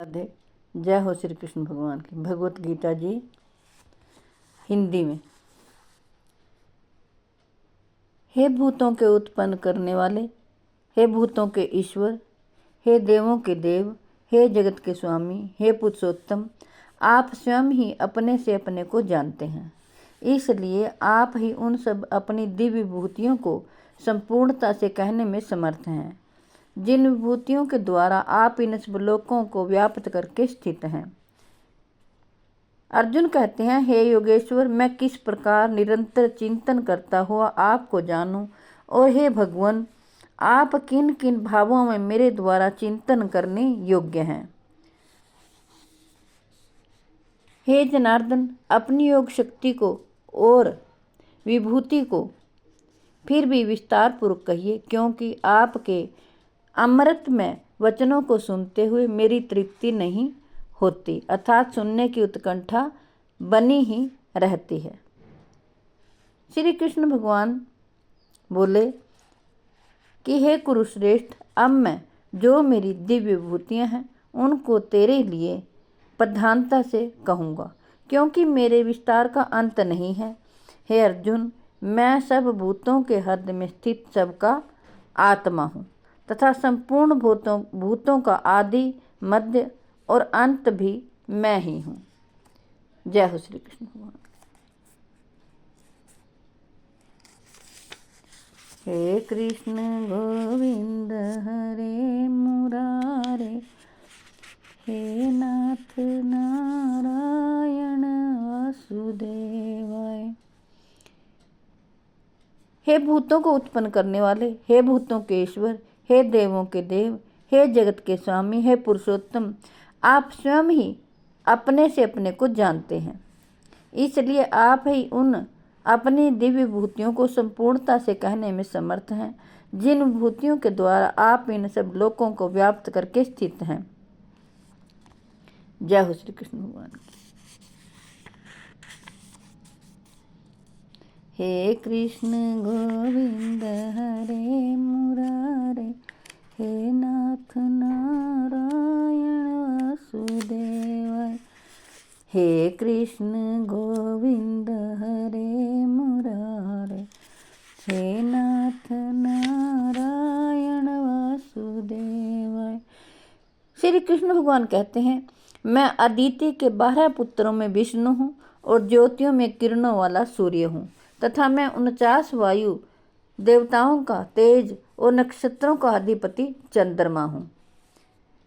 राधे। जय हो श्री कृष्ण भगवान की। भगवत गीता जी हिंदी में। हे भूतों के उत्पन्न करने वाले, हे भूतों के ईश्वर, हे देवों के देव, हे जगत के स्वामी, हे पुरुषोत्तम, आप स्वयं ही अपने से अपने को जानते हैं। इसलिए आप ही उन सब अपनी दिव्य विभूतियों को संपूर्णता से कहने में समर्थ हैं, जिन विभूतियों के द्वारा आप इन सब लोकों को व्याप्त करके स्थित हैं। अर्जुन कहते हैं, हे योगेश्वर, मैं किस प्रकार निरंतर चिंतन करता हुआ आपको जानूं, और हे भगवान, आप किन किन भावों में मेरे द्वारा चिंतन करने योग्य हैं। हे जनार्दन, अपनी योग शक्ति को और विभूति को फिर भी विस्तार पूर्वक कहिए, क्योंकि आपके अमृतमय वचनों को सुनते हुए मेरी तृप्ति नहीं होती, अर्थात सुनने की उत्कंठा बनी ही रहती है। श्री कृष्ण भगवान बोले कि हे कुरुश्रेष्ठ, अब मैं जो मेरी दिव्य विभूतियाँ हैं उनको तेरे लिए प्रधानता से कहूँगा, क्योंकि मेरे विस्तार का अंत नहीं है। हे अर्जुन, मैं सब भूतों के हृदय में स्थित सबका आत्मा हूँ तथा संपूर्ण भूतों का आदि, मध्य और अंत भी मैं ही हूँ। जय हो श्री कृष्ण भगवान। हे कृष्ण गोविंद हरे मुरारे, हे नाथ नारायण वासुदेवाय। हे भूतों को उत्पन्न करने वाले, हे भूतों के ईश्वर, हे देवों के देव, हे जगत के स्वामी, हे पुरुषोत्तम, आप स्वयं ही अपने से अपने को जानते हैं। इसलिए आप ही उन अपनी दिव्य विभूतियों को संपूर्णता से कहने में समर्थ हैं, जिन विभूतियों के द्वारा आप इन सब लोकों को व्याप्त करके स्थित हैं। जय हो श्री कृष्ण भगवान की। हे कृष्ण गोविंद हरे मुरारे, हे नाथ नारायण वासुदेवाय। हे कृष्ण गोविंद हरे मुरारे, हे नाथ नारायण वासुदेवाय। श्री कृष्ण भगवान कहते हैं, मैं अदिति के 12 पुत्रों में विष्णु हूँ और ज्योतियों में किरणों वाला सूर्य हूँ, तथा मैं 49 वायु देवताओं का तेज और नक्षत्रों का अधिपति चंद्रमा हूँ।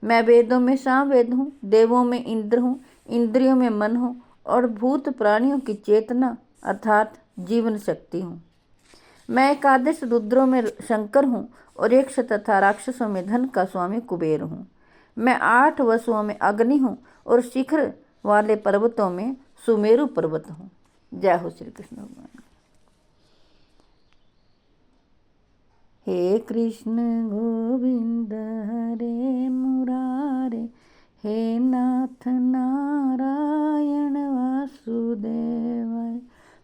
मैं वेदों में सामवेद हूँ, देवों में इंद्र हूँ, इंद्रियों में मन हूँ और भूत प्राणियों की चेतना अर्थात जीवन शक्ति हूँ। मैं 11 रुद्रों में शंकर हूँ और 100 तथा राक्षसों में धन का स्वामी कुबेर हूँ। मैं 8 वसुओं में अग्नि हूँ और शिखर वाले पर्वतों में सुमेरु पर्वत हूँ। जय हो श्री कृष्ण भगवान। हे कृष्ण गोविंद हरे मुरारे, हे नाथ नारायण वासुदेवाय।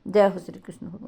जय हो श्री कृष्ण भगवान।